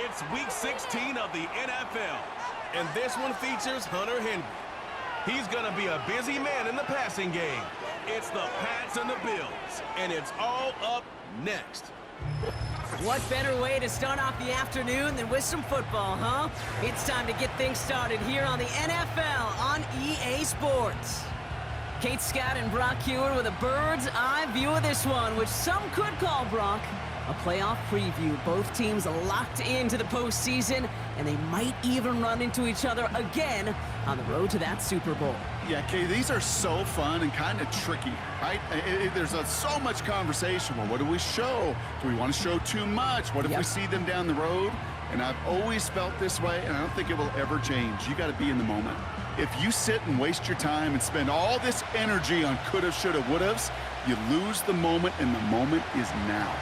It's Week 16 of the NFL, and this one features Hunter Henry. He's going to be a busy man in the passing game. It's the Pats and the Bills, and it's all up next. What better way to start off the afternoon than with some football, huh? It's time to get things started here on the NFL on EA Sports. Kate Scott and Brock Hewer with a bird's eye view of this one, which some could call, Brock, a playoff preview. Both teams locked into the postseason, and they might even run into each other again on the road to that Super Bowl. Yeah, Kay, these are so fun and kind of tricky, right? There's so much conversation. Well, what do we show? Do we want to show too much? What if we see them down the road? And I've always felt this way, and I don't think it will ever change. You got to be in the moment. If you sit and waste your time and spend all this energy on coulda, shoulda, wouldas, you lose the moment, and the moment is now.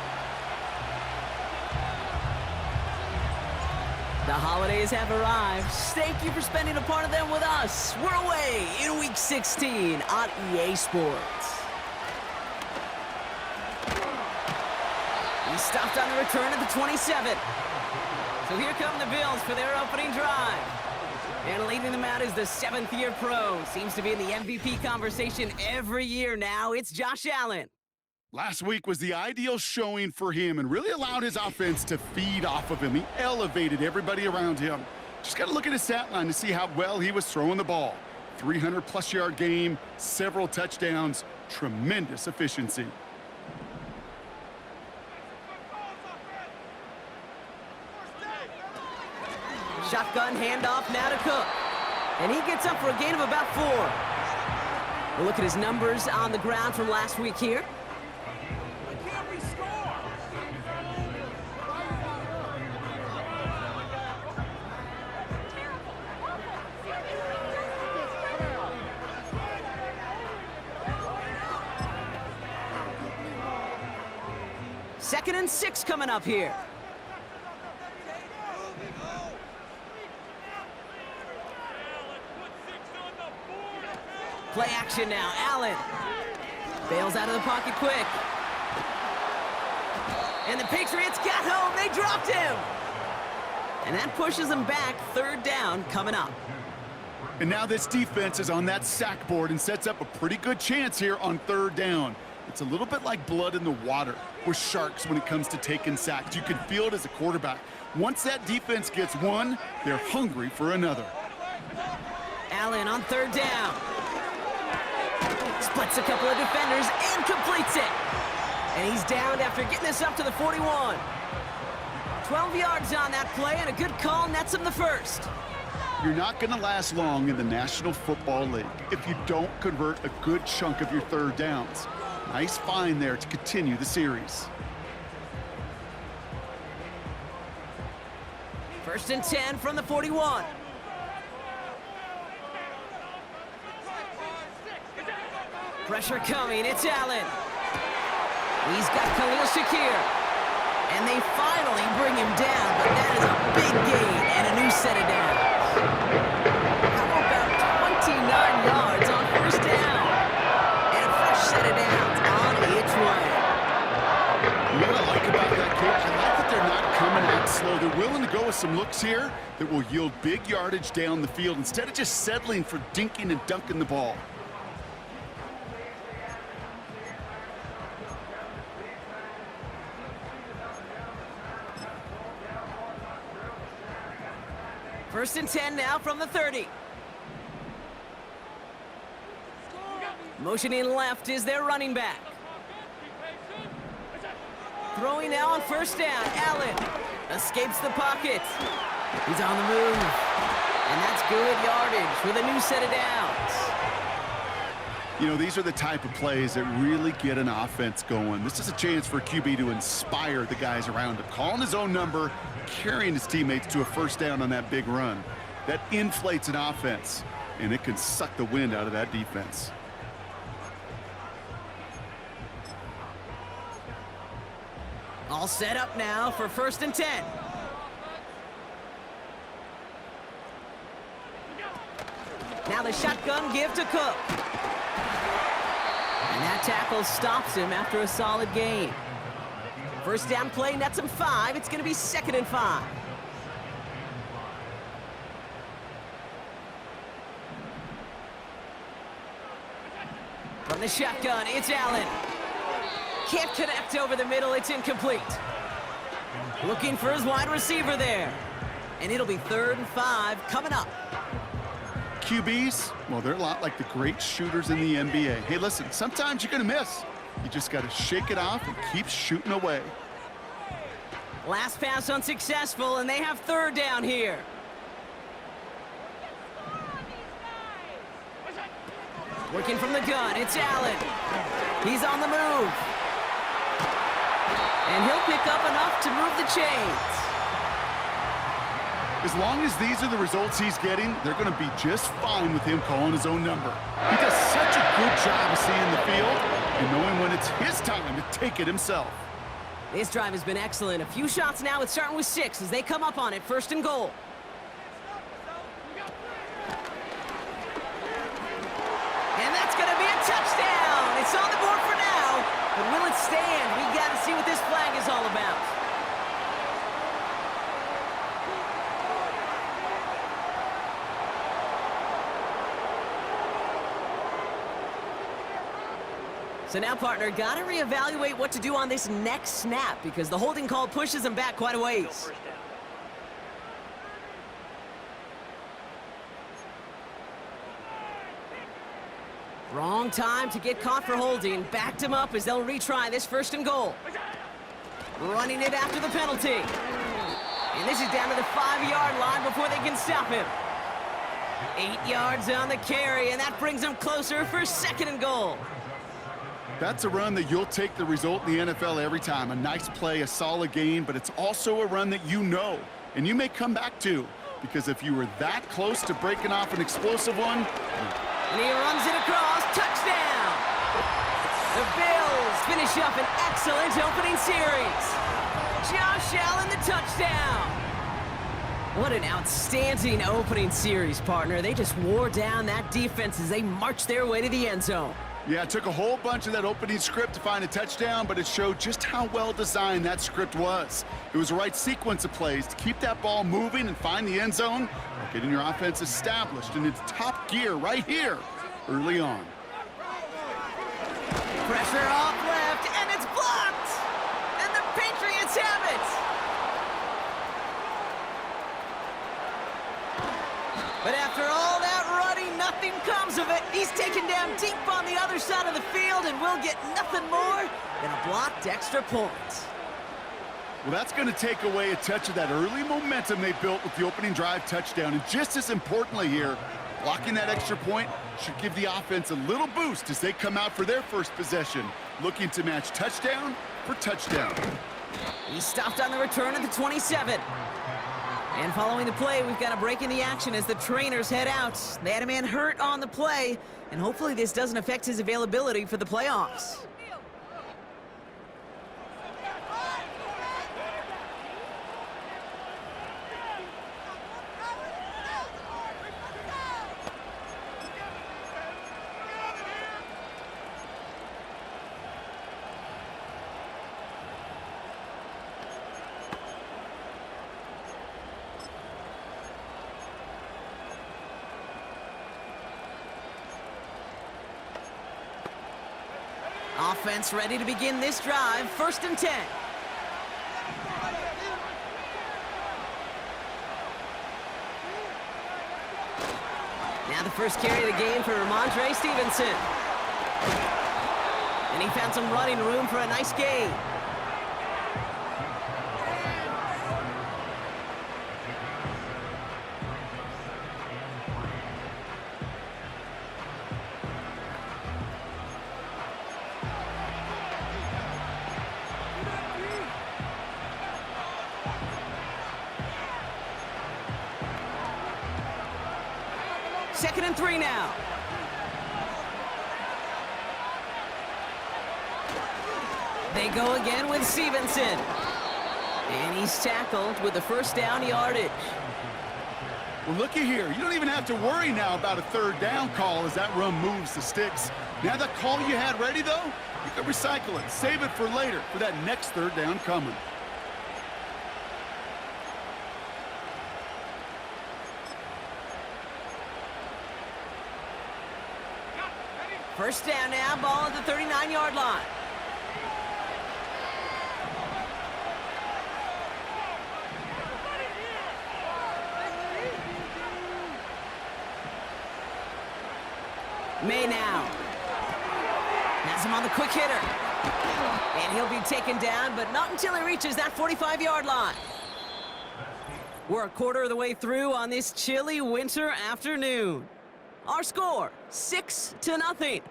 The holidays have arrived. Thank you for spending a part of them with us. We're away in Week 16 on EA Sports. He stopped on the return at the 27. So here come the Bills for their opening drive. And leading them out is the seventh-year pro. Seems to be in the MVP conversation every year now. It's Josh Allen. Last week was the ideal showing for him and really allowed his offense to feed off of him. He elevated everybody around him. Just got to look at his stat line to see how well he was throwing the ball. 300-plus yard game, several touchdowns, tremendous efficiency. Shotgun handoff now to Cook. And he gets up for a gain of about 4. We'll look at his numbers on the ground from last week here. Second and 6 coming up here. Play action now. Allen bails out of the pocket quick. And the Patriots got home. They dropped him. And that pushes them back. Third down coming up. And now this defense is on that sack board and sets up a pretty good chance here on third down. It's a little bit like blood in the water with sharks when it comes to taking sacks. You can feel it as a quarterback. Once that defense gets one, they're hungry for another. Allen on third down. Splits a couple of defenders and completes it. And he's downed after getting this up to the 41. 12 yards on that play, and a good call nets him the first. You're not going to last long in the National Football League if you don't convert a good chunk of your third downs. Nice find there to continue the series. First and 10 from the 41. Pressure coming, it's Allen. He's got Khalil Shakir. And they finally bring him down, but that is a big gain and a new set of downs. How about 29 yards on first down? And a fresh set of downs on its way. You know what I like about that, Coach? I like that they're not coming out slow. They're willing to go with some looks here that will yield big yardage down the field instead of just settling for dinking and dunking the ball. First and 10 now from the 30. Motioning left is their running back. Throwing now on first down. Allen escapes the pocket. He's on the move. And that's good yardage with a new set of downs. You know, these are the type of plays that really get an offense going. This is a chance for a QB to inspire the guys around him. Calling his own number, carrying his teammates to a first down on that big run. That inflates an offense, and it can suck the wind out of that defense. All set up now for first and 10. Now the shotgun give to Cook. And that tackle stops him after a solid gain. First down play nets him 5. It's going to be 2nd and 5. the shotgun, it's Allen. Can't connect over the middle, it's incomplete. Looking for his wide receiver there. And it'll be 3rd and 5 coming up. QBs, well, they're a lot like the great shooters in the NBA. Hey, listen, sometimes you're going to miss. You just got to shake it off and keep shooting away. Last pass unsuccessful, and they have 3rd down here. Working from the gun, it's Allen. He's on the move. And he'll pick up enough to move the chains. As long as these are the results he's getting, they're going to be just fine with him calling his own number. He does such a good job of seeing the field and knowing when it's his time to take it himself. This drive has been excellent. A few shots now. It's starting with 6 as they come up on it. 1st and goal. And that's going to be a touchdown. It's on the board for now. But will it stand? We got to see what this flag is all about. So now, partner, got to reevaluate what to do on this next snap because the holding call pushes him back quite a ways. Wrong time to get caught for holding. Backed him up as they'll retry this 1st and goal. Running it after the penalty. And this is down to the 5-yard line before they can stop him. 8 yards on the carry, and that brings him closer for 2nd and goal. That's a run that you'll take the result in the NFL every time. A nice play, a solid gain, but it's also a run that you know, and you may come back to, because if you were that close to breaking off an explosive one. And he runs it across, touchdown! The Bills finish up an excellent opening series. Josh Allen, the touchdown! What an outstanding opening series, partner. They just wore down that defense as they marched their way to the end zone. Yeah, it took a whole bunch of that opening script to find a touchdown, but it showed just how well designed that script was. It was the right sequence of plays to keep that ball moving and find the end zone, while getting your offense established in its top gear right here early on. Pressure off left, and it's blocked! And the Patriots have it! But after all that running, nothing comes of it. He's taken down deep on the other side of the field and will get nothing more than a blocked extra point. Well, that's going to take away a touch of that early momentum they built with the opening drive touchdown. And just as importantly here, blocking that extra point should give the offense a little boost as they come out for their first possession, looking to match touchdown for touchdown. He stopped on the return at the 27. And following the play, we've got a break in the action as the trainers head out. They had a man hurt on the play, and hopefully this doesn't affect his availability for the playoffs. Offense ready to begin this drive. 1st and 10. Now the first carry of the game for Ramondre Stevenson. And he found some running room for a nice gain. Second and 3 now. They go again with Stevenson. And he's tackled with the 1st down yardage. Well, looky here. You don't even have to worry now about a 3rd down call as that run moves the sticks. Now that call you had ready, though, you can recycle it. Save it for later for that next 3rd down coming. First down now, ball at the 39-yard line. May now. Has him on the quick hitter. And he'll be taken down, but not until he reaches that 45-yard line. We're a quarter of the way through on this chilly winter afternoon. Our score, 6-0.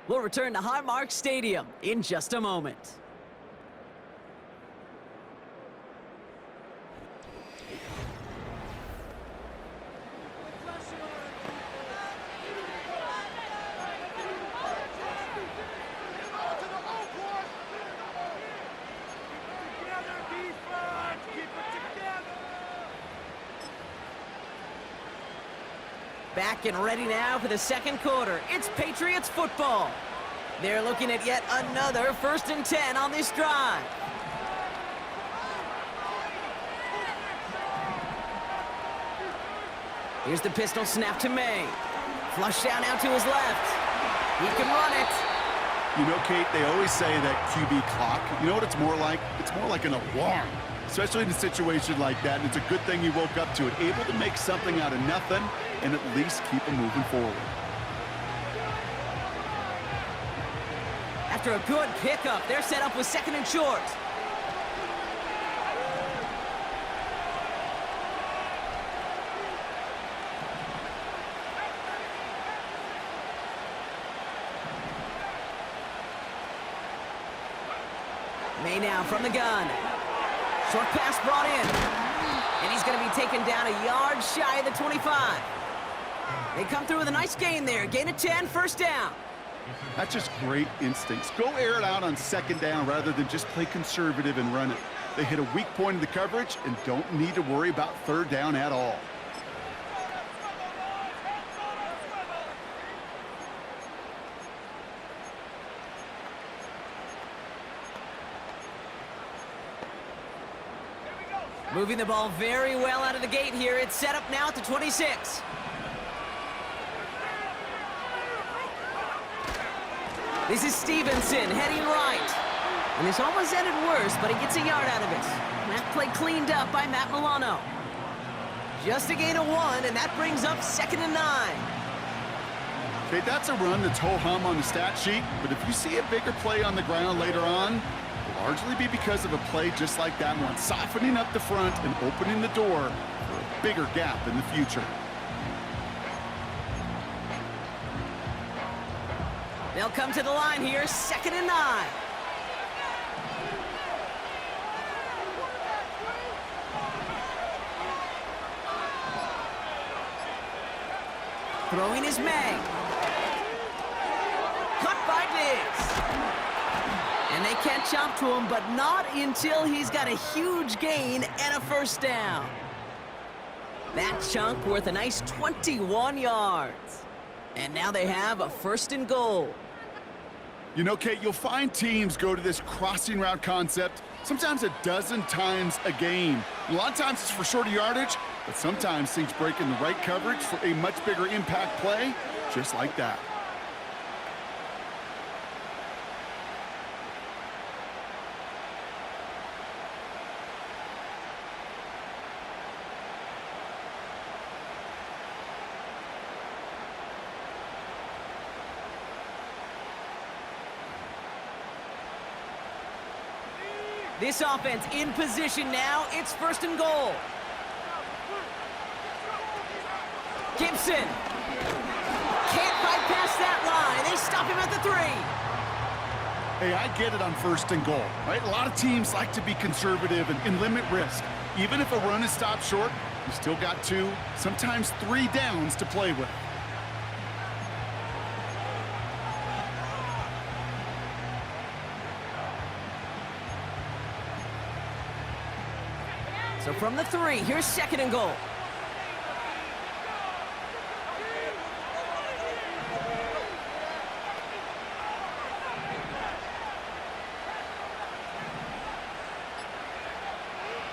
We'll return to Highmark Stadium in just a moment. Back and ready now for the second quarter. It's Patriots football. They're looking at yet another 1st and 10 on this drive. Here's the pistol snap to May. Flush down out to his left. He can run it. You know, Kate, they always say that QB clock, you know what it's more like? It's more like an alarm, especially in a situation like that. And it's a good thing he woke up to it, able to make something out of nothing and at least keep him moving forward. After a good pickup, they're set up with 2nd and short. May now from the gun. Short pass brought in. And he's going to be taken down a yard shy of the 25. They come through with a nice gain there. Gain of 10, first down. That's just great instincts. Go air it out on 2nd down rather than just play conservative and run it. They hit a weak point in the coverage and don't need to worry about 3rd down at all. Moving the ball very well out of the gate here. It's set up now at the 26. This is Stevenson heading right. And this almost ended worse, but he gets a yard out of it. That play cleaned up by Matt Milano. Just a gain of 1, and that brings up 2nd and 9. Okay, that's a run that's ho-hum on the stat sheet, but if you see a bigger play on the ground later on, it'll largely be because of a play just like that one, softening up the front and opening the door for a bigger gap in the future. They'll come to the line here, 2nd and 9. Throwing is May. Cut by Diggs. And they catch up to him, but not until he's got a huge gain and a first down. That chunk worth a nice 21 yards. And now they have a 1st and goal. You know, Kate, you'll find teams go to this crossing route concept sometimes a dozen times a game. A lot of times it's for shorter yardage, but sometimes things break in the right coverage for a much bigger impact play, just like that. This offense in position now. It's 1st and goal. Gibson. Can't bypass that line. They stop him at the 3. Hey, I get it on 1st and goal, right? A lot of teams like to be conservative and limit risk. Even if a run is stopped short, you still got 2, sometimes 3 downs to play with. So from the 3, here's 2nd and goal.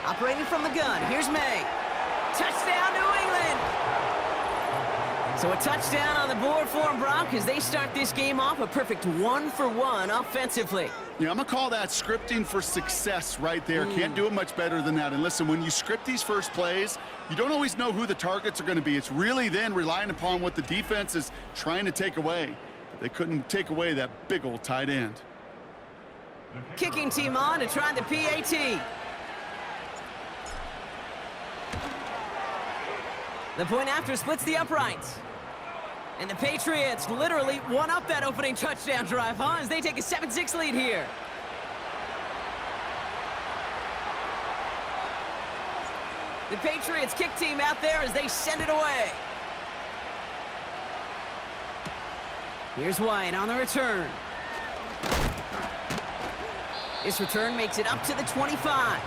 Operating from the gun, here's May. Touchdown, New England! So a touchdown on the board for them, Brock, as they start this game off a perfect 1-for-1 offensively. Yeah, I'm going to call that scripting for success right there. Can't do it much better than that. And listen, when you script these first plays, you don't always know who the targets are going to be. It's really then relying upon what the defense is trying to take away. But they couldn't take away that big old tight end. Kicking team on to try the PAT. The point after splits the uprights. And the Patriots literally won up that opening touchdown drive, huh? As they take a 7-6 lead here. The Patriots kick team out there as they send it away. Here's Wyatt on the return. This return makes it up to the 25.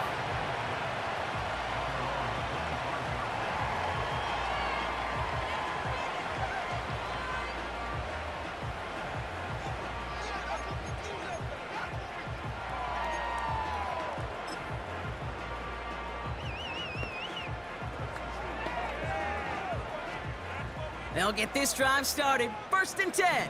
They'll get this drive started. 1st and 10.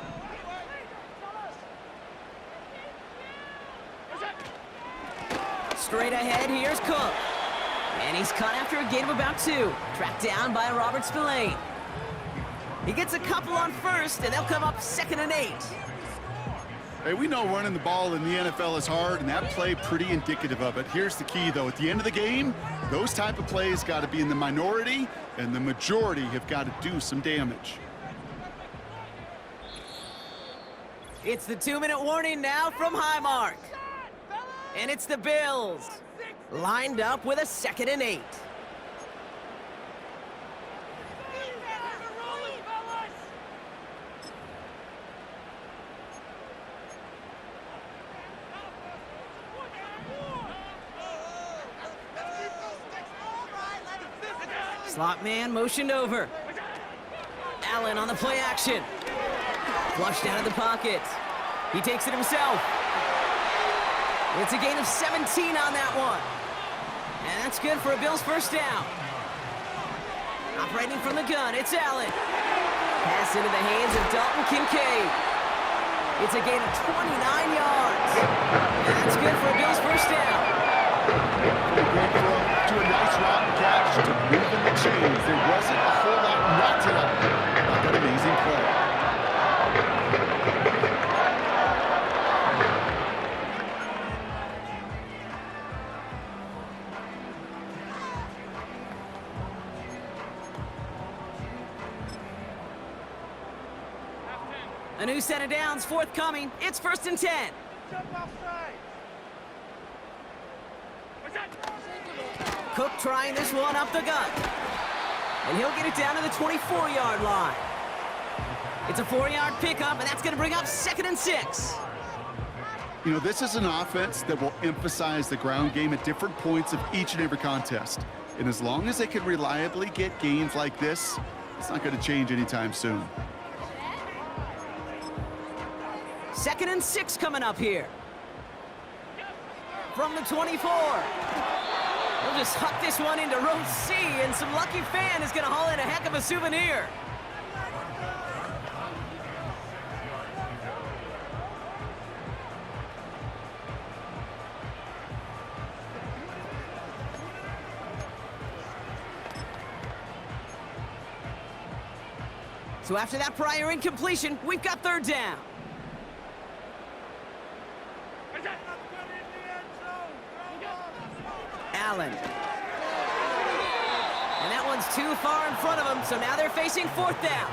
Straight ahead, here's Cook. And he's cut after a gain of about 2. Tracked down by Robert Spillane. He gets a couple on first, and they'll come up 2nd and 8. Hey, we know running the ball in the NFL is hard, and that play pretty indicative of it. Here's the key, though. At the end of the game, those type of plays got to be in the minority, and the majority have got to do some damage. It's the 2-minute warning now from Highmark. And it's the Bills, lined up with a 2nd and 8. Slot man motioned over. Allen on the play action. Flushed out of the pocket. He takes it himself. It's a gain of 17 on that one. And that's good for a Bills first down. Operating from the gun, it's Allen. Pass into the hands of Dalton Kincaid. It's a gain of 29 yards. And that's good for a Bills first down. Great throw to a nice route catch to move in the chains. There wasn't a whole lot not to that. Not that amazing play. A new set of downs forthcoming. It's 1st and 10. Cook trying this one up the gut. And he'll get it down to the 24-yard line. It's a 4-yard pickup, and that's going to bring up 2nd and 6. You know, this is an offense that will emphasize the ground game at different points of each and every contest. And as long as they can reliably get gains like this, it's not going to change anytime soon. 2nd and 6 coming up here. From the 24. We'll just huck this one into row C, and some lucky fan is going to haul in a heck of a souvenir. So after that prior incompletion, we've got 3rd down. Allen. And that one's too far in front of them, so now they're facing 4th down.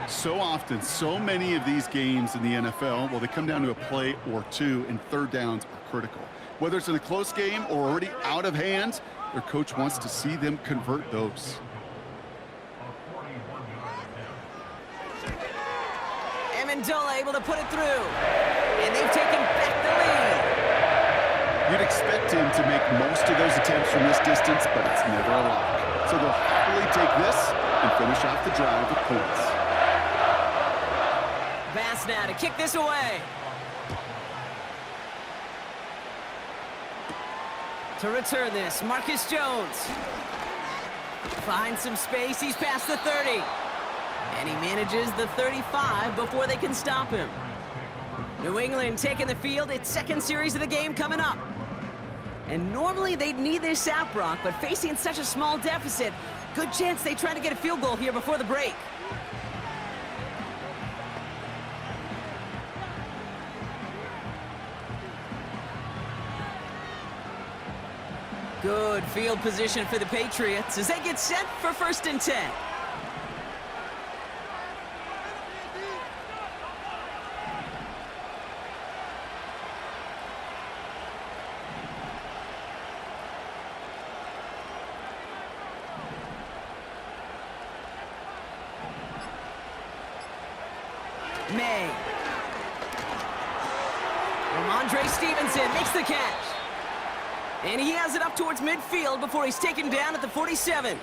So often, so many of these games in the NFL, well, they come down to a play or two, and 3rd downs are critical. Whether it's in a close game or already out of hand, their coach wants to see them convert those. Amendola able to put it through. And they've taken back the lead. You'd expect him to make most of those attempts from this distance, but it's never a lock. So they'll happily take this and finish off the drive with points. Bass now to kick this away. To return this, Marcus Jones. Finds some space, he's past the 30. And he manages the 35 before they can stop him. New England taking the field. Its second series of the game coming up. And normally they'd need this out, Brock, but facing such a small deficit, good chance they try to get a field goal here before the break. Good field position for the Patriots as they get set for 1st and 10. May. Ramondre Stevenson makes the catch. And he has it up towards midfield before he's taken down at the 47.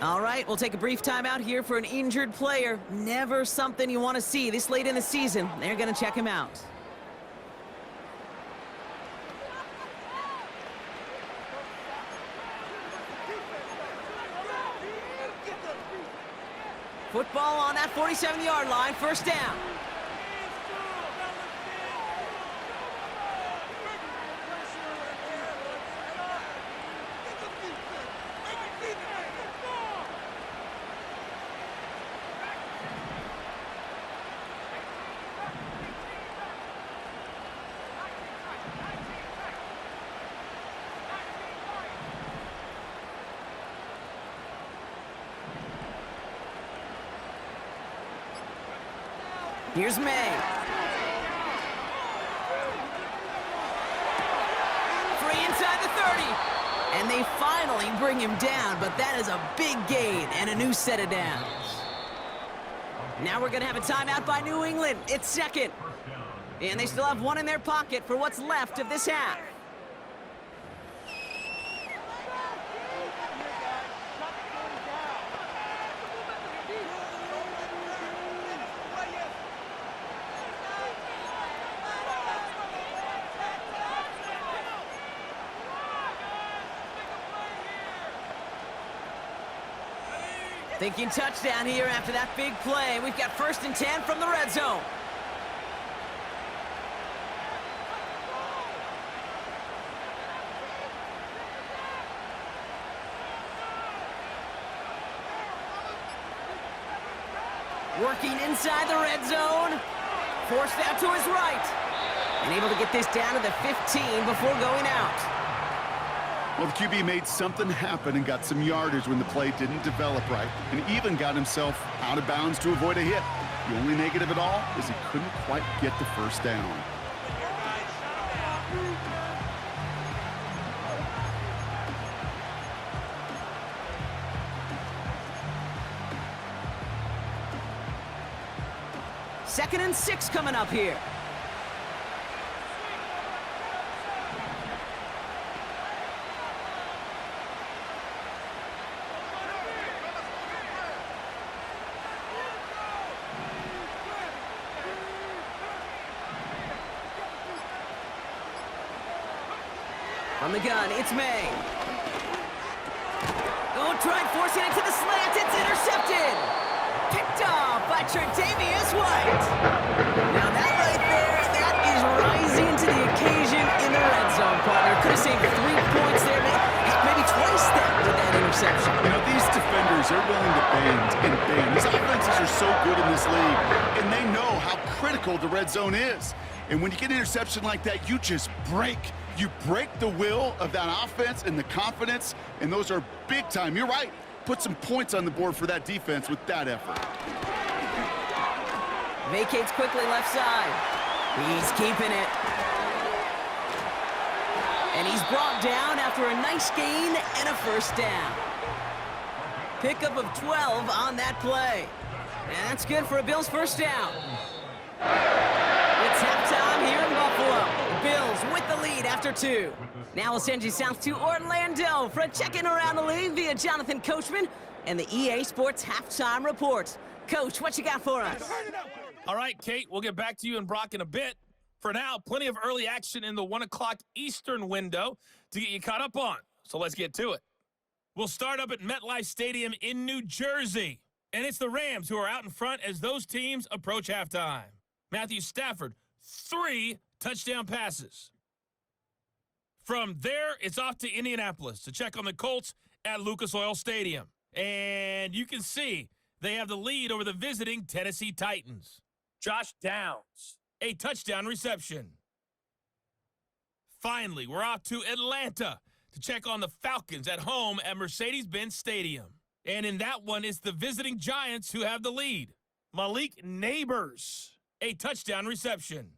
All right, we'll take a brief timeout here for an injured player. Never something you want to see this late in the season. They're going to check him out. Football on that 47-yard line, 1st down. Here's May. Free inside the 30. And they finally bring him down, but that is a big gain and a new set of downs. Now we're going to have a timeout by New England. It's 2nd. And they still have one in their pocket for what's left of this half. Thinking touchdown here after that big play. We've got 1st and 10 from the red zone. Working inside the red zone. Forced out to his right. And able to get this down to the 15 before going out. Well, the QB made something happen and got some yardage when the play didn't develop right, and even got himself out of bounds to avoid a hit. The only negative at all is he couldn't quite get the 1st down. Second and 6 coming up here. From the gun, it's May. Oh, tried forcing it to the slant. It's intercepted. Picked off by Tre'Davious White. Now that right there, that is rising to the occasion in the red zone, partner. Could have saved 3 points there, maybe twice that with that interception. You know, these defenders are willing to bend and bend. These offenses are so good in this league, and they know how critical the red zone is. And when you get an interception like that, you just break. You break the will of that offense and the confidence, and those are big time. You're right. Put some points on the board for that defense with that effort. Vacates quickly left side. He's keeping it. And he's brought down after a nice gain and a 1st down. Pickup of 12 on that play. And that's good for a Bills 1st down. It's halftime here in Buffalo. The Bills with the lead after 2. Now we'll send you south to Orlando for a check-in around the league via Jonathan Coachman and the EA Sports Halftime Report. Coach, what you got for us? All right, Kate, we'll get back to you and Brock in a bit. For now, plenty of early action in the 1 o'clock Eastern window to get you caught up on. So let's get to it. We'll start up at MetLife Stadium in New Jersey. And it's the Rams who are out in front as those teams approach halftime. Matthew Stafford, 3 touchdown passes. From there, it's off to Indianapolis to check on the Colts at Lucas Oil Stadium. And you can see they have the lead over the visiting Tennessee Titans. Josh Downs, a touchdown reception. Finally, we're off to Atlanta to check on the Falcons at home at Mercedes-Benz Stadium. And in that one, it's the visiting Giants who have the lead. Malik Neighbors, a touchdown reception.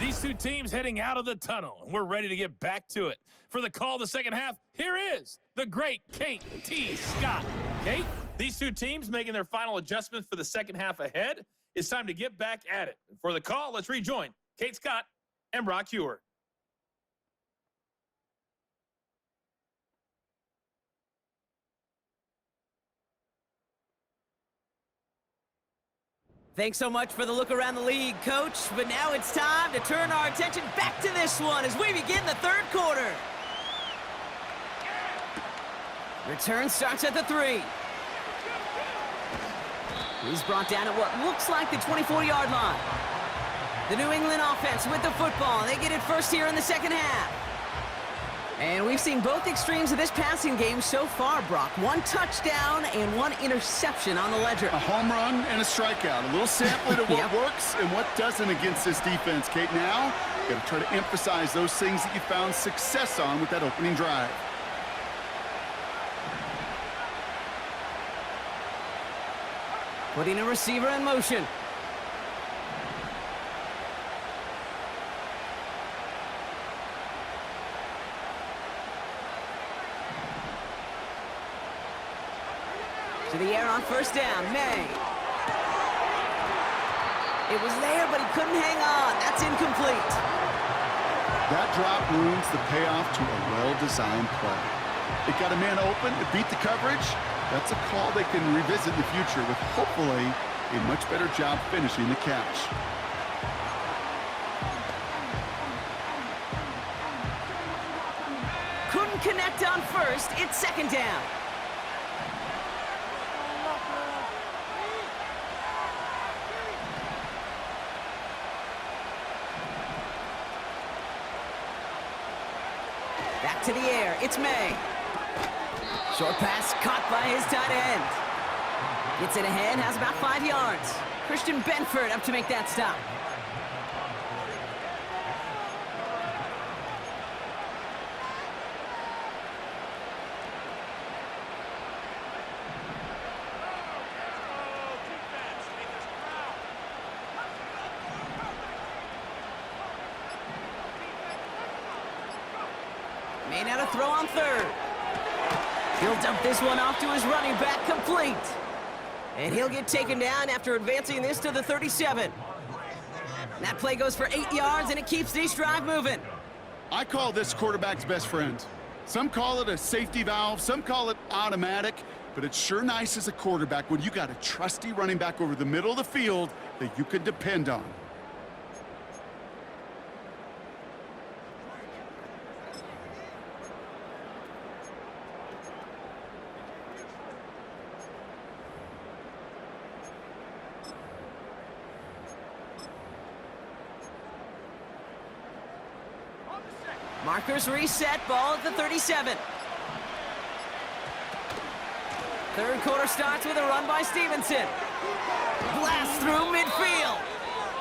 These two teams heading out of the tunnel, and we're ready to get back to it. For the call of the second half, here is the great Kate T. Scott. Kate, these two teams making their final adjustments for the second half ahead. It's time to get back at it. For the call, let's rejoin Kate Scott and Brock Hewer. Thanks so much for the look around the league, Coach. But now it's time to turn our attention back to this one as we begin the third quarter. Return starts at the 3. He's brought down at what looks like the 24-yard line. The New England offense with the football. They get it first here in the second half. And we've seen both extremes of this passing game so far, Brock. 1 touchdown and 1 interception on the ledger. A home run and a strikeout. A little sampling of what works and what doesn't against this defense, Kate. Now, you got to try to emphasize those things that you found success on with that opening drive. Putting a receiver in motion. To the air on first down, May. It was there, but he couldn't hang on. That's incomplete. That drop ruins the payoff to a well-designed play. It got a man open, it beat the coverage. That's a call they can revisit in the future with hopefully a much better job finishing the catch. Couldn't connect on first. It's second down. Back to the air. It's May. Short pass caught by his tight end. Gets it ahead, has about 5 yards. Christian Benford up to make that stop. May not have throw on third. He'll dump this one off to his running back, complete. And he'll get taken down after advancing this to the 37. That play goes for 8 yards, and it keeps this drive moving. I call this quarterback's best friend. Some call it a safety valve, some call it automatic, but it's sure nice as a quarterback when you got a trusty running back over the middle of the field that you can depend on. Markers reset, ball at the 37. Third quarter starts with a run by Stevenson. Blast through midfield.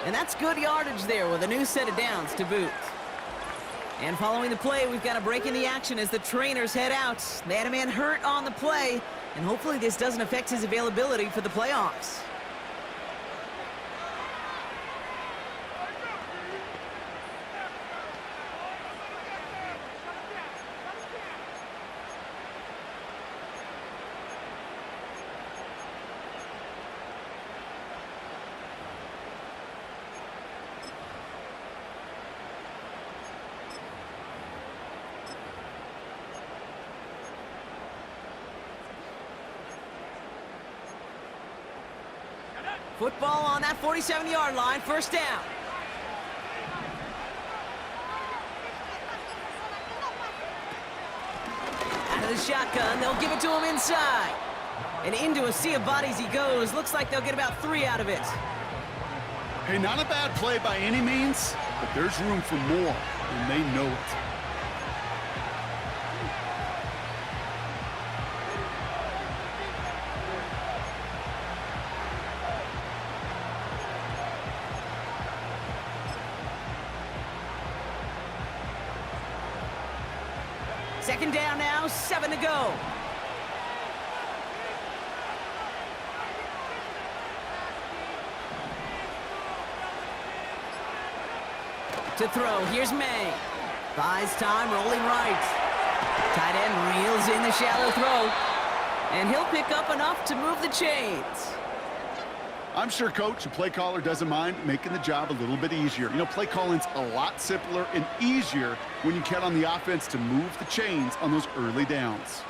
And that's good yardage there with a new set of downs to boot. And following the play, we've got a break in the action as the trainers head out. They had a man hurt on the play, and hopefully this doesn't affect his availability for the playoffs. Football on that 47-yard line, first down. Out of the shotgun, they'll give it to him inside. And into a sea of bodies he goes. Looks like they'll get about 3 out of it. Hey, not a bad play by any means, but there's room for more, and they know it. Second down now, 7 to go. To throw, here's May. Buys time, rolling right. Tight end reels in the shallow throw. And he'll pick up enough to move the chains. I'm sure Coach, a play caller, doesn't mind making the job a little bit easier. You know, play calling's a lot simpler and easier when you count on the offense to move the chains on those early downs.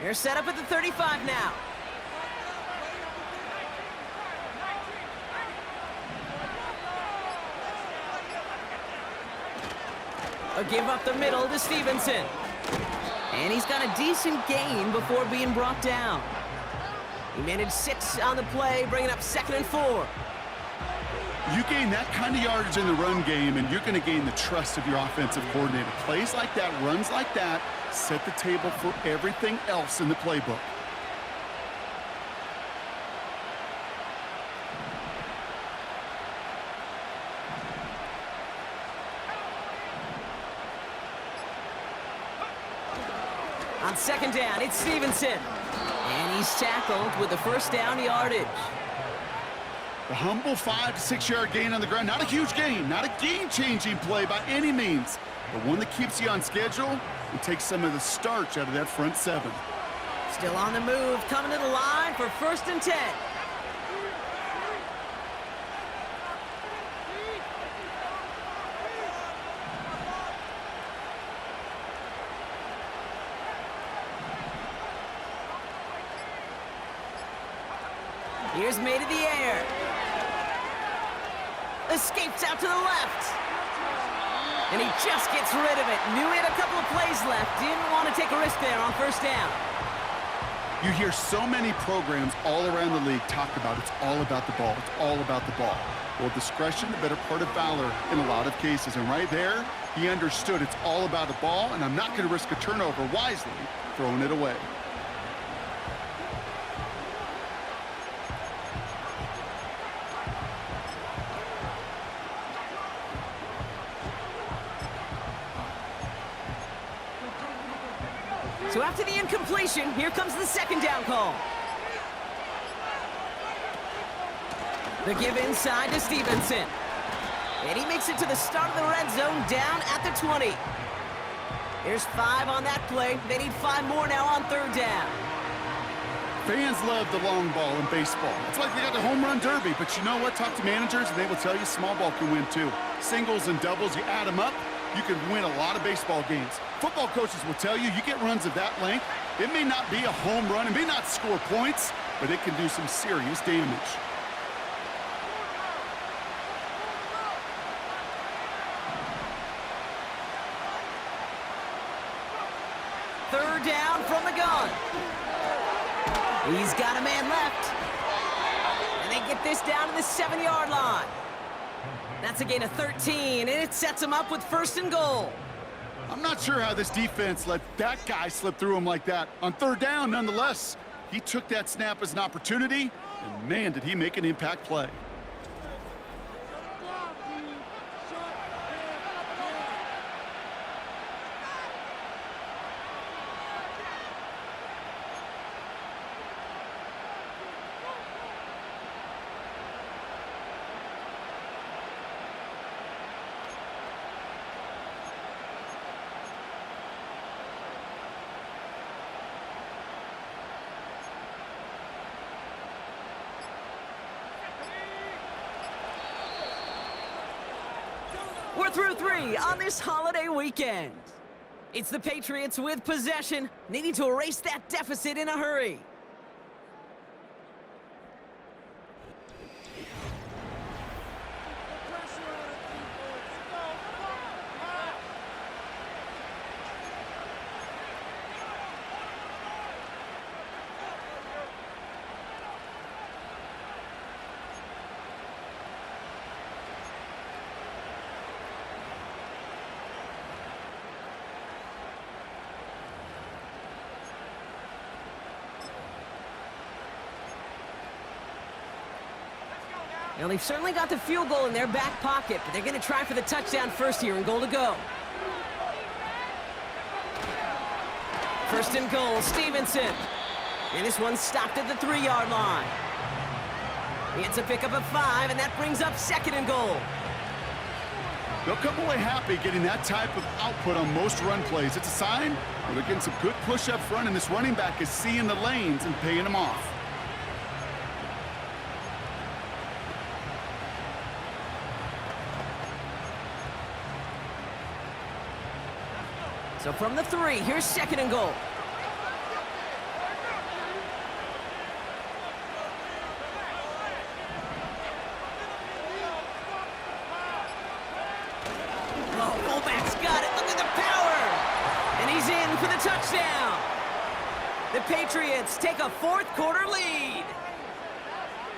They're set up at the 35 now. A give up the middle to Stevenson. And he's got a decent gain before being brought down. He managed 6 on the play, bringing up 2nd and 4. You gain that kind of yardage in the run game, and you're going to gain the trust of your offensive coordinator. Plays like that, runs like that, set the table for everything else in the playbook. On 2nd down, it's Stevenson. And he's tackled with the first down yardage. The humble 5 to 6 yard gain on the ground. Not a huge gain, not a game-changing play by any means, but one that keeps you on schedule and takes some of the starch out of that front 7. Still on the move, coming to the line for 1st and 10. Here's May to the air. Escapes out to the left. And he just gets rid of it. Knew he had a couple of plays left. Didn't want to take a risk there on 1st down. You hear so many programs all around the league talk about it's all about the ball. It's all about the ball. Well, discretion, the better part of valor in a lot of cases. And right there, he understood it's all about the ball, and I'm not going to risk a turnover wisely, throwing it away. So after the incompletion, here comes the 2nd down call. The give inside to Stevenson. And he makes it to the start of the red zone down at the 20. There's 5 on that play. They need 5 more now on 3rd down. Fans love the long ball in baseball. It's like they got the home run derby, but you know what? Talk to managers, and they will tell you small ball can win too. Singles and doubles, you add them up, you can win a lot of baseball games. Football coaches will tell you get runs of that length. It may not be a home run, it may not score points, but it can do some serious damage. Third down from the gun. He's got a man left. And they get this down to the 7-yard line. That's a gain of 13, and it sets him up with 1st and goal. I'm not sure how this defense let that guy slip through him like that. On 3rd down, nonetheless, he took that snap as an opportunity, and man, did he make an impact play. We're through 3 on this holiday weekend. It's the Patriots with possession, needing to erase that deficit in a hurry. Now, they've certainly got the field goal in their back pocket, but they're going to try for the touchdown first here and goal to go. First and goal, Stevenson. And this one's stopped at the 3-yard line. He gets a pickup of 5, and that brings up second and goal. They'll come away happy getting that type of output on most run plays. It's a sign where they're getting some good push up front, and this running back is seeing the lanes and paying them off. So from the 3, here's second and goal. Oh, fullback's got it. Look at the power. And he's in for the touchdown. The Patriots take a fourth-quarter lead.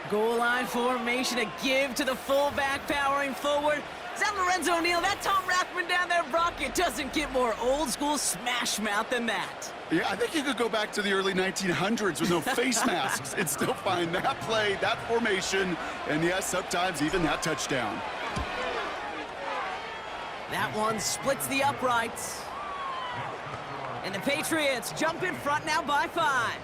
Goal line formation, a give to the fullback powering forward. Is that Lorenzo O'Neal? That Tom Rathman down there, Brock? It doesn't get more old-school smash mouth than that. Yeah, I think you could go back to the early 1900s with no face masks and still find that play, that formation, and yes, sometimes even that touchdown. That one splits the uprights. And the Patriots jump in front now by 5.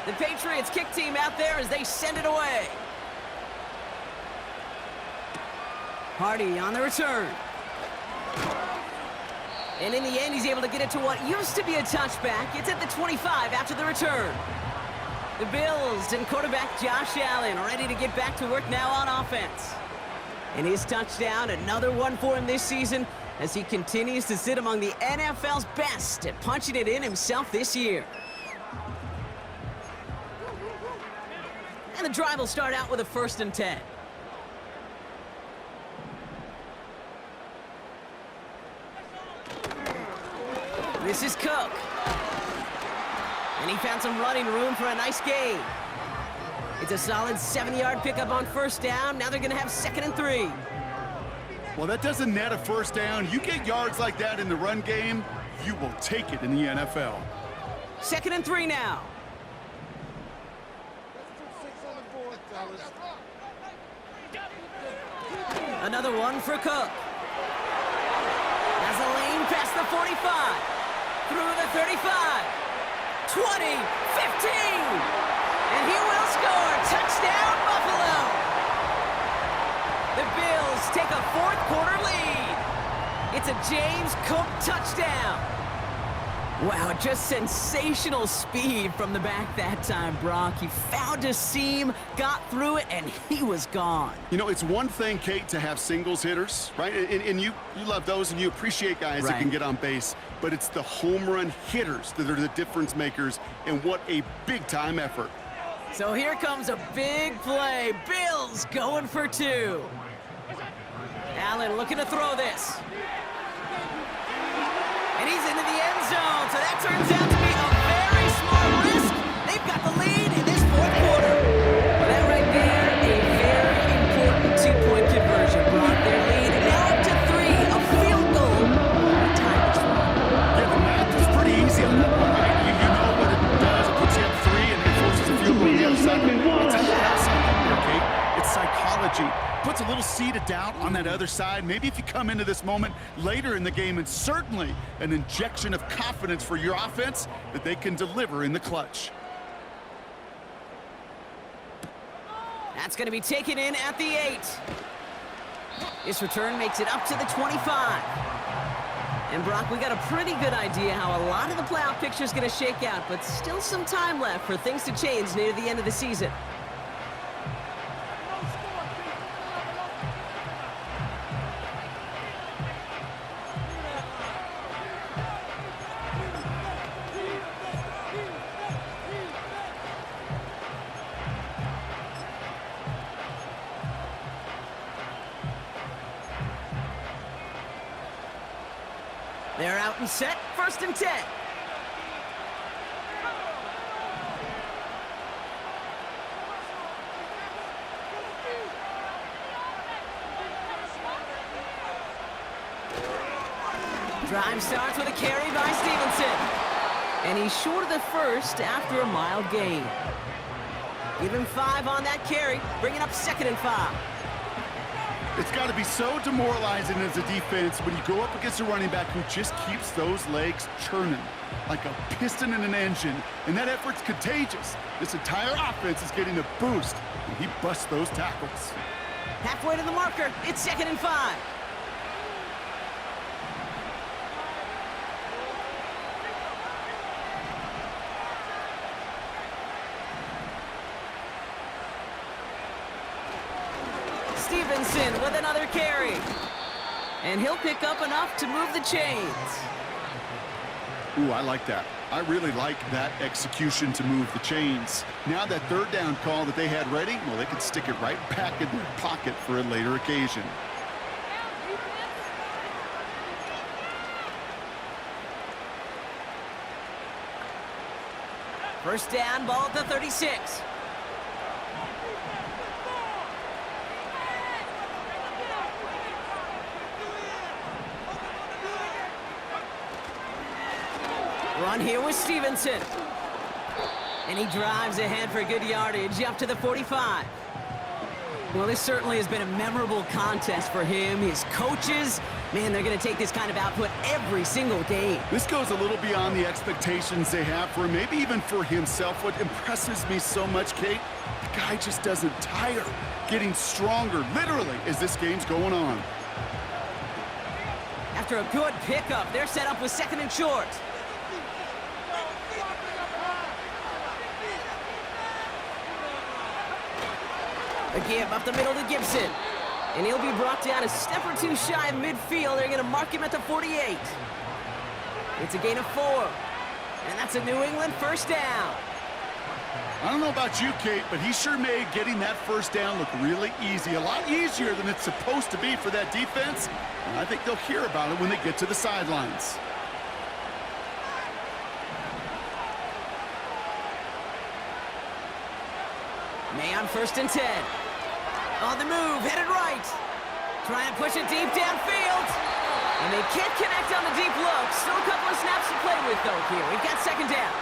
The Patriots kick team out there as they send it away. Hardy on the return. And in the end, he's able to get it to what used to be a touchback. It's at the 25 after the return. The Bills and quarterback Josh Allen ready to get back to work now on offense. And his touchdown, another one for him this season as he continues to sit among the NFL's best at punching it in himself this year. And the drive will start out with a 1st and 10. This is Cook. And he found some running room for a nice gain. It's a solid 7-yard pickup on 1st down. Now they're going to have 2nd and 3. Well, that doesn't net a 1st down. You get yards like that in the run game, you will take it in the NFL. 2nd and 3 now. Another one for Cook. Has a lane past the 45. Through the 35. 20. 15. And he will score. Touchdown, Buffalo. The Bills take a fourth-quarter lead. It's a James Cook touchdown. Wow, just sensational speed from the back that time, Brock. He found a seam, got through it, and he was gone. You know, it's one thing, Kate, to have singles hitters, right? And you love those and you appreciate guys that can get on base. But it's the home run hitters that are the difference makers, and what a big-time effort. So here comes a big play. Bills going for 2. Allen looking to throw this. And he's into the end zone, so that turns out to be a very smart risk. They've got the lead in this fourth quarter. Well, that right there, a very important 2-point conversion, Brock. Their lead now up to 3, a field goal. The time is run. Yeah, the math is pretty easy on that one, right? You know what it does. It puts you up 3 and it forces a field goal on the other side. It's a pass on there, Kate. It's psychology. Puts a little seed of doubt on that other side. Maybe if you come into this moment later in the game, and certainly an injection of confidence for your offense that they can deliver in the clutch. That's going to be taken in at the 8. This return makes it up to the 25. And Brock, we got a pretty good idea how a lot of the playoff picture is going to shake out, but still some time left for things to change near the end of the season. They're out and set, 1st and 10. Drive starts with a carry by Stevenson. And he's short of the first after a mild gain. Give him 5 on that carry, bringing up 2nd and 5. It's got to be so demoralizing as a defense when you go up against a running back who just keeps those legs churning like a piston in an engine, and that effort's contagious. This entire offense is getting a boost, and he busts those tackles. Halfway to the marker, it's 2nd and 5. Stevenson with another carry. And he'll pick up enough to move the chains. Ooh, I like that. I really like that execution to move the chains. Now that 3rd down call that they had ready, well, they could stick it right back in their pocket for a later occasion. First down, ball at the 36. Run here with Stevenson. And he drives ahead for good yardage up to the 45. Well, this certainly has been a memorable contest for him. His coaches, man, they're going to take this kind of output every single game. This goes a little beyond the expectations they have for him, maybe even for himself. What impresses me so much, Kate, the guy just doesn't tire, getting stronger, literally, as this game's going on. After a good pickup, they're set up with 2nd and short. A give up the middle to Gibson. And he'll be brought down a step or 2 shy of midfield. They're going to mark him at the 48. It's a gain of 4. And that's a New England first down. I don't know about you, Kate, but he sure made getting that first down look really easy. A lot easier than it's supposed to be for that defense. And I think they'll hear about it when they get to the sidelines. May on 1st and 10. On the move, headed right. Trying to push it deep downfield. And they can't connect on the deep look. Still a couple of snaps to play with, though, here. We've got 2nd down.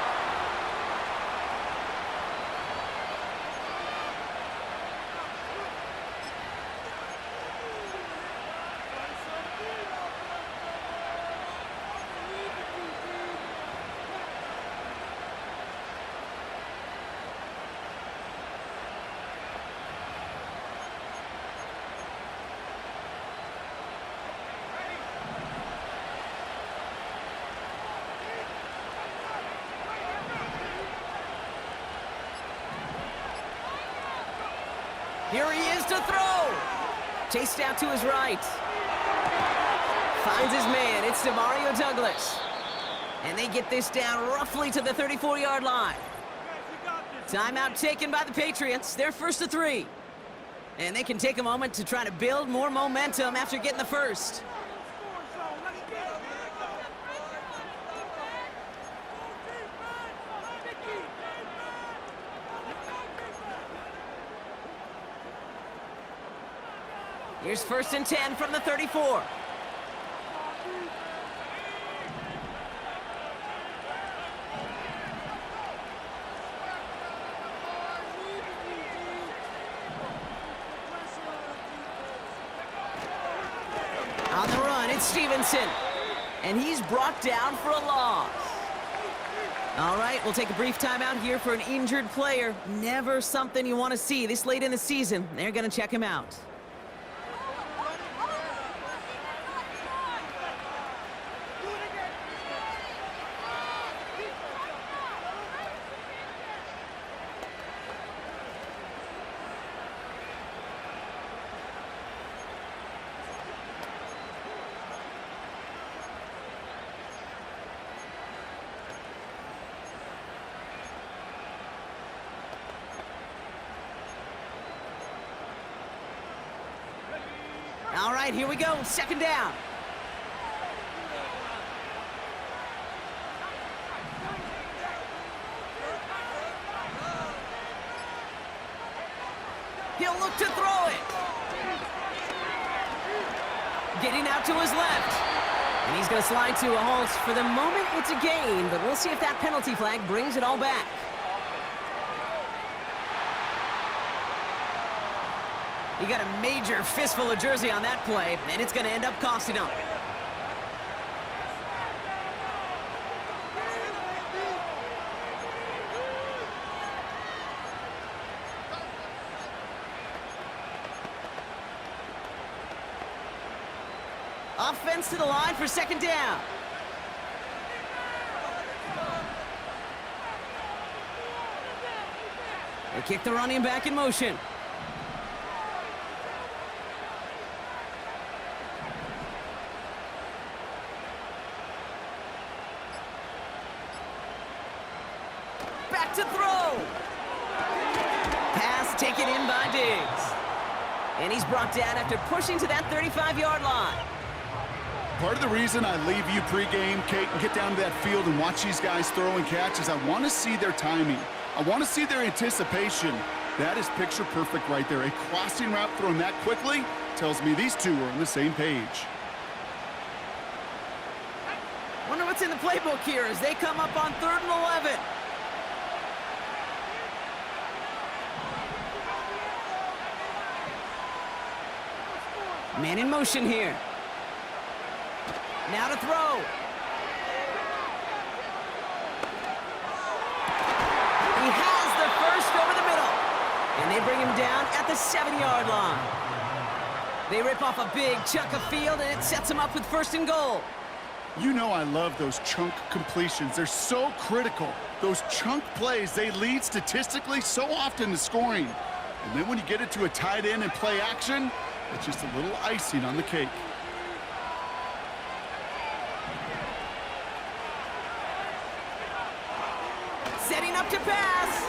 Here he is to throw. Chased out to his right. Finds his man. It's Demario Douglas. And they get this down roughly to the 34-yard line. Timeout taken by the Patriots. They're 1st to 3. And they can take a moment to try to build more momentum after getting the first. Here's 1st and 10 from the 34. On the run, it's Stevenson. And he's brought down for a loss. All right, we'll take a brief timeout here for an injured player. Never something you want to see this late in the season. They're going to check him out. All right, here we go. 2nd down. He'll look to throw it. Getting out to his left. And he's going to slide to a halt. For the moment, it's a gain, but we'll see if that penalty flag brings it all back. He got a major fistful of jersey on that play, and it's going to end up costing him. Offense to the line for second down. They kick the running back in motion. Back to throw. Pass taken in by Diggs. And he's brought down after pushing to that 35-yard line. Part of the reason I leave you pregame, Kate, and get down to that field and watch these guys throw and catch is I want to see their timing. I want to see their anticipation. That is picture perfect right there. A crossing route thrown that quickly tells me these two are on the same page. Wonder what's in the playbook here as they come up on 3rd and 11. Man in motion here. Now to throw. He has the first over the middle. And they bring him down at the 7-yard line. They rip off a big chunk of field, and it sets him up with 1st and goal. You know I love those chunk completions. They're so critical. Those chunk plays, they lead statistically so often to scoring. And then when you get it to a tight end and play action, it's just a little icing on the cake. Setting up to pass.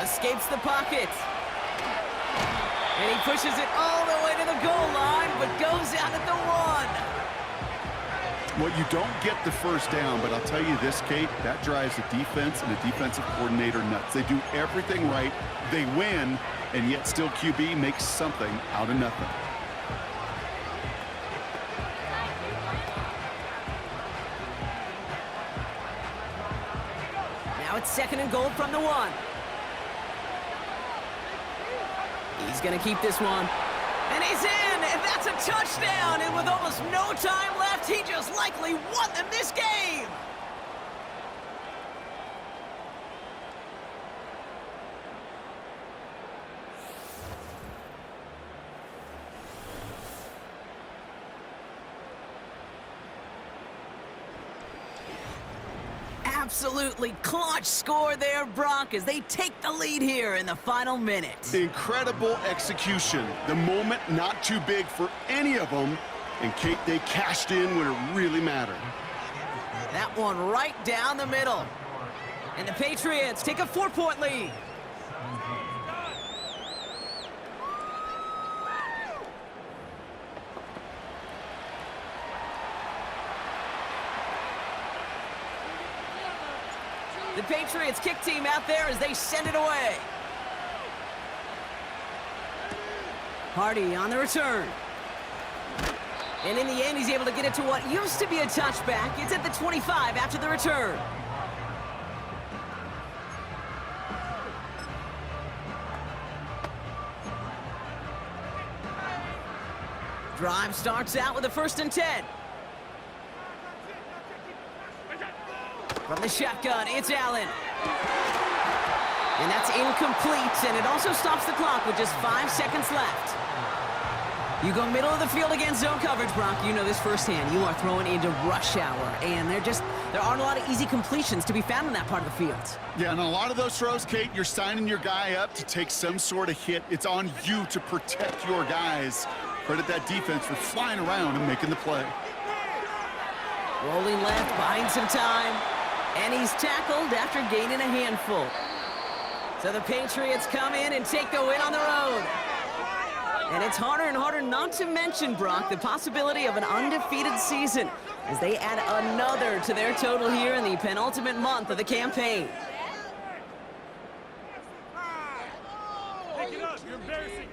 Escapes the pocket. And he pushes it all the way to the goal line, but goes out at the 1. Well, you don't get the first down, but I'll tell you this, Kate, that drives the defense and the defensive coordinator nuts. They do everything right. They win, and yet still QB makes something out of nothing. Now it's 2nd and goal from the 1. He's going to keep this one. And he's in, and that's a touchdown. And with almost no time left, he just likely won them this game. Absolutely clutch score there, Brock, as they take the lead here in the final minute. Incredible execution. The moment not too big for any of them. And, Kate, they cashed in when it really mattered. That one right down the middle. And the Patriots take a 4-point lead. The Patriots kick team out there as they send it away. Hardy on the return. And in the end, he's able to get it to what used to be a touchback. It's at the 25 after the return. Drive starts out with a 1st and 10. From the shotgun, it's Allen. And that's incomplete, and it also stops the clock with just 5 seconds left. You go middle of the field against zone coverage, Brock. You know this firsthand. You are throwing into rush hour, and there aren't a lot of easy completions to be found in that part of the field. Yeah, and a lot of those throws, Kate, you're signing your guy up to take some sort of hit. It's on you to protect your guys. Credit that defense for flying around and making the play. Rolling left, buying some time. And he's tackled after gaining a handful. So the Patriots come in and take the win on the road. And it's harder and harder not to mention, Brock, the possibility of an undefeated season as they add another to their total here in the penultimate month of the campaign. Pick it up, you're embarrassing.